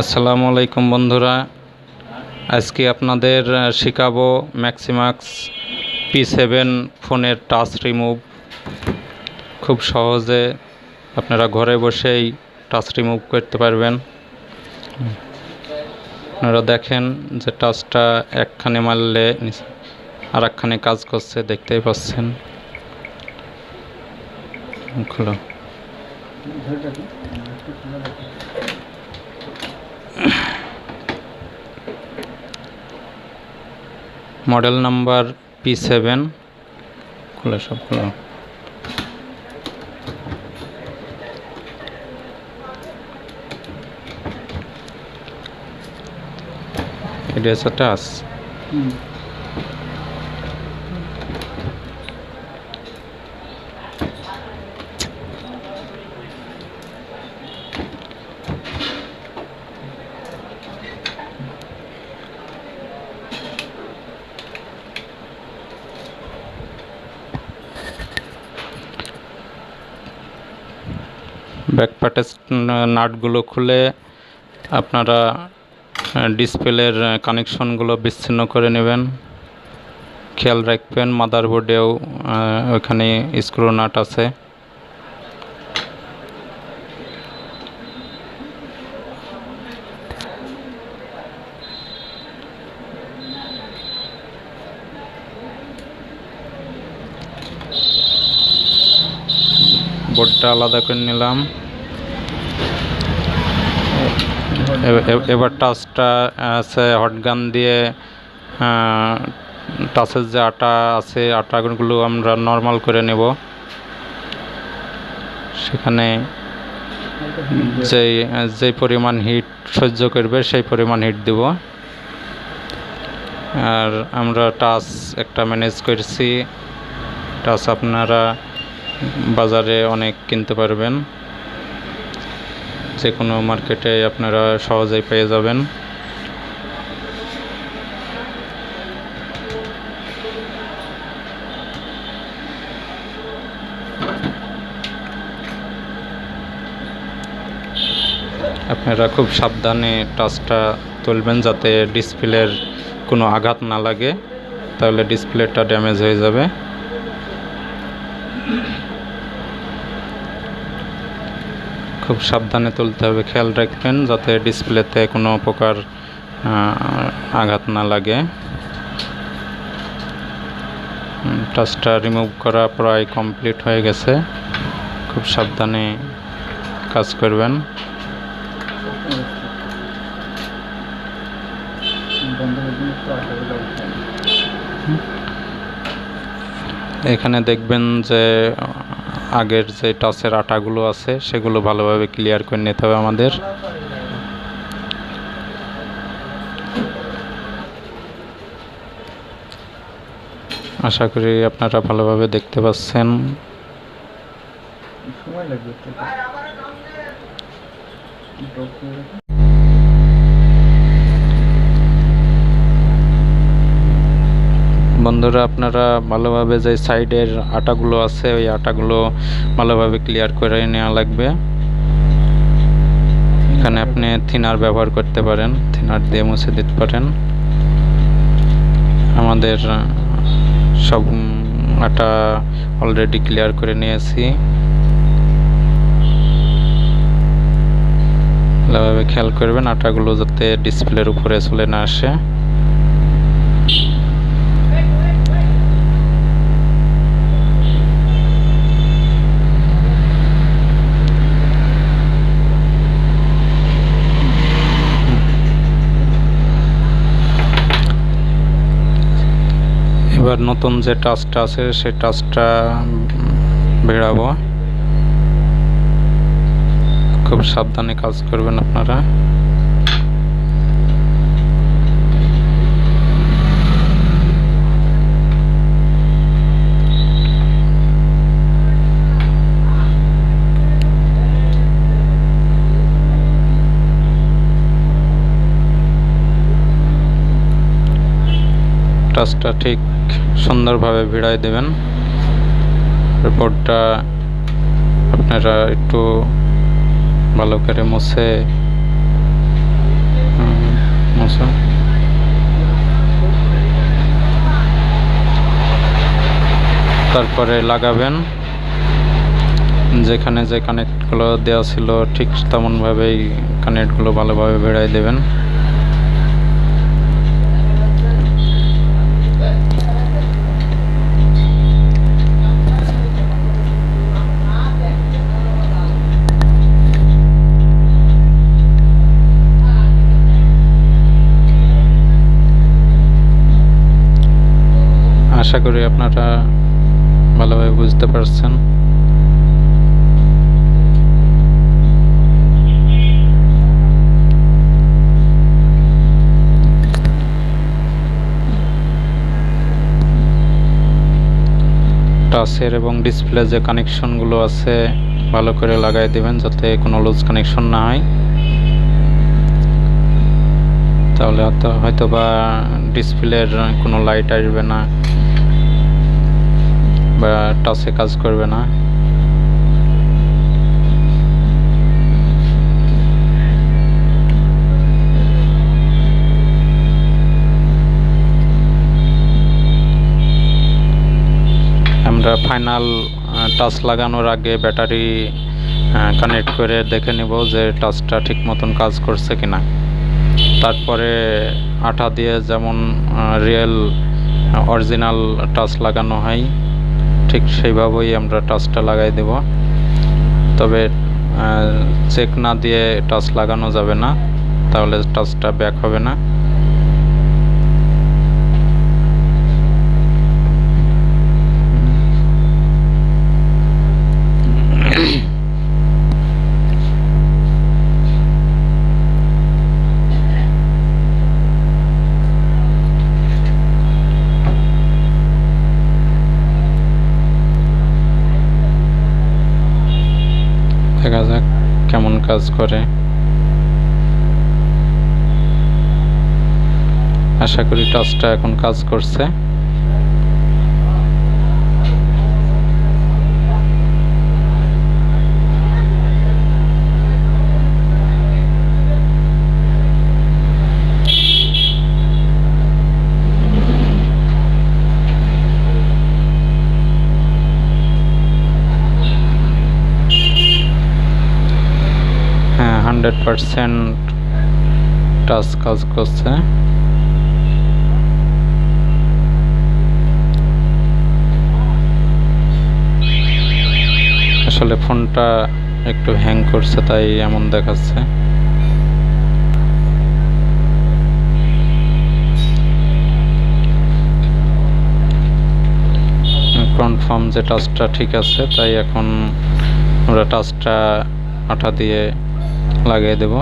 আসসালামু আলাইকুম বন্ধুরা, আজকে আপনাদের শেখাবো ম্যাক্সিমাক্স P7 ফোনের টাচ রিমুভ। খুব সহজে আপনারা ঘরে বসেই টাচ রিমুভ করতে পারবেন। আপনারা দেখেন যে টাচটা একখানে মারলে আর একখানে কাজ করছে, দেখতেই পাচ্ছেন। খুলো। Model number P7। খুলে সবগুলো। এটা হচ্ছে টাচ। ব্যাকপার্টের নাটগুলো খুলে আপনারা ডিসপ্লের কানেকশনগুলো বিচ্ছিন্ন করে নেবেন। খেয়াল রাখবেন মাদারবোর্ডেও ওখানে স্ক্রু নাট আছে। বোর্ডটা আলাদা করে নিলাম। এবার টাচটা আছে হটগান দিয়ে টাচের যে আটা আছে আটাগুলো আমরা নর্মাল করে নেব। সেখানে যেই পরিমাণ হিট সহ্য করবে সেই পরিমাণ হিট দেব। আর আমরা টাচ একটা ম্যানেজ করছি। টাচ আপনারা বাজারে অনেক কিনতে পারবেন, যে কোনো মার্কেটে আপনারা সহজেই পেয়ে যাবেন। আপনারা খুব সাবধানে টাচটা তুলবেন যাতে ডিসপ্লের কোনো আঘাত না লাগে, তাহলে ডিসপ্লেটা ড্যামেজ হয়ে যাবে। খুব সাবধানে তুলতে হবে, খেয়াল রাখবেন যাতে ডিসপ্লেতে কোনো প্রকার আঘাত না লাগে। টাচটা রিমুভ করা প্রায় কমপ্লিট হয়ে গেছে। খুব সাবধানে কাজ করবেন। এখানে দেখবেন যে আগের যে টাচের আটাগুলো আছে সেগুলো ভালোভাবে ক্লিয়ার করে নিতে হবে আমাদের। আশা করি আপনারা ভালোভাবে দেখতে পাচ্ছেন। বন্ধুরা, আপনারা ভালোভাবে যে সাইডের আটাগুলো আছে ওই আটাগুলো ভালোভাবে ক্লিয়ার করে নেওয়া লাগবে। এখানে আপনি থিনার ব্যবহার করতে পারেন, থিনার দিয়ে মুছে দিতে পারেন। আমাদের সব আটা অলরেডি ক্লিয়ার করে নিয়েছি। ভালোভাবে খেয়াল করবেন আটাগুলো যাতে ডিসপ্লের উপরে চলে না আসে। এবার নতুন যে টাচটা আছে সেই টাচটা ভিড়াবো। খুব সাবধানে কাজ করবেন আপনারা। টাচটা ঠিক সুন্দরভাবে ভিড়াই দেবেন। বোর্ডটা আপনারা একটু ভালো করে মুছে আচ্ছা, তারপরে লাগাবেন। যেখানে যে কানেক্টগুলো দেওয়া ছিল ঠিক তেমনভাবেই কানেক্টগুলো ভালোভাবে ভিড়াই দেবেন। আশা করি আপনারা ভালোভাবে বুঝতে পারছেন। টাচের এবং ডিসপ্লে যে কানেকশনগুলো আছে ভালো করে লাগাই দেবেন যাতে কোনো লুজ কানেকশন না হয়, তাহলে হয়তো বা ডিসপ্লের কোনো লাইট আসবে না বা টাচে কাজ করবে না। আমরা ফাইনাল টাচ লাগানোর আগে ব্যাটারি কানেক্ট করে দেখে নেব যে টাচটা ঠিক মতন কাজ করছে কিনা। তারপরে আঠা দিয়ে যেমন রিয়েল অরিজিনাল টাচ লাগানো হয় ঠিক সেইভাবেই আমরা টাচটা লাগাই দেব। তবে চেক না দিয়ে টাচ লাগানো যাবে না, তাহলে টাচটা ব্যাক হবে না। দেখা যাক কেমন কাজ করে। আশা করি টাচটা এখন কাজ করছে। হ্যাঁ, 100% টাচ কাজ করছে। আসলে ফোনটা একটু হ্যাং করছে তাই এমন দেখাচ্ছে। কনফার্ম যে টাচটা ঠিক আছে, তাই এখন আমরা টাচটা আঠা দিয়ে লাগিয়ে দেব।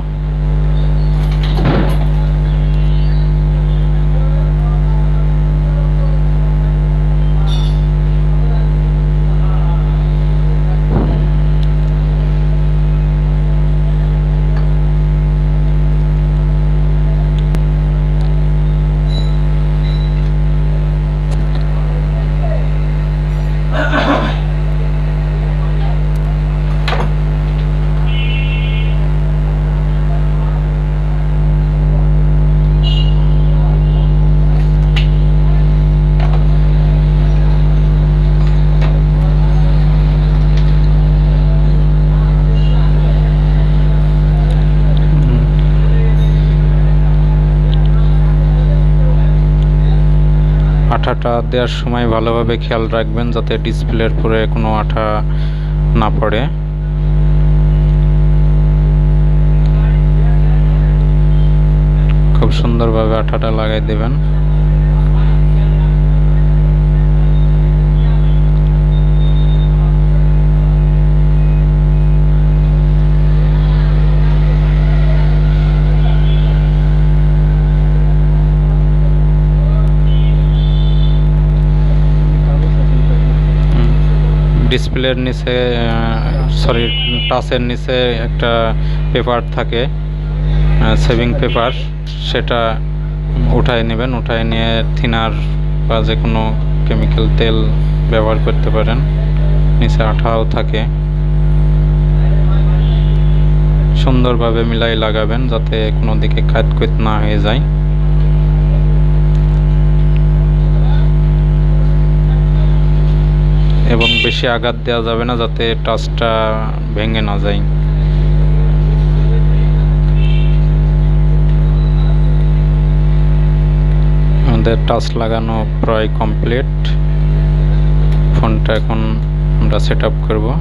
আঠাটা দেওয়ার সময় ভালোভাবে খেয়াল রাখবেন যাতে ডিসপ্লের উপরে কোনো আঠা না পড়ে। খুব সুন্দরভাবে আঠাটা লাগাই দেবেন। ডিসপ্লের নিচে সরি টাচের নিচে একটা পেপার থাকে, সেভিং পেপার, সেটা উঠায় নেবেন। উঠায় নিয়ে থিনার বা যে কোনো কেমিক্যাল তেল ব্যবহার করতে পারেন। নিচে আঠাও থাকে, সুন্দরভাবে মিলাই লাগাবেন যাতে কোনো দিকে কাটকুট না হয়ে যায়। এবং বেশি আঘাত দেওয়া যাবে না যাতে টাচটা ভেঙে না যায়। আমাদের টাচ লাগানো প্রায় কমপ্লিট। ফোনটা এখন আমরা সেট আপ করবো।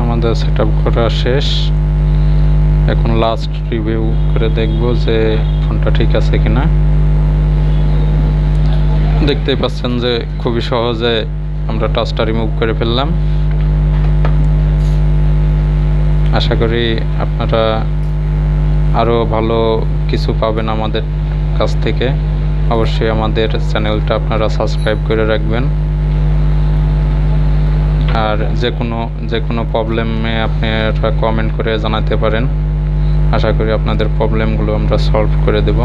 আমাদের সেট আপ করা শেষ। এখন লাস্ট রিভিউ করে দেখব যে ফোনটা ঠিক আছে কিনা। দেখতেই পাচ্ছেন যে খুবই সহজে আমরা টাচটা রিমুভ করে ফেললাম। আশা করি আপনারা আরও ভালো কিছু পাবেন আমাদের কাছ থেকে। অবশ্যই আমাদের চ্যানেলটা আপনারা সাবস্ক্রাইব করে রাখবেন। আর যে কোনো প্রবলেমে আপনারা কমেন্ট করে জানাতে পারেন। আশা করি আপনাদের প্রবলেমগুলো আমরা সলভ করে দেব।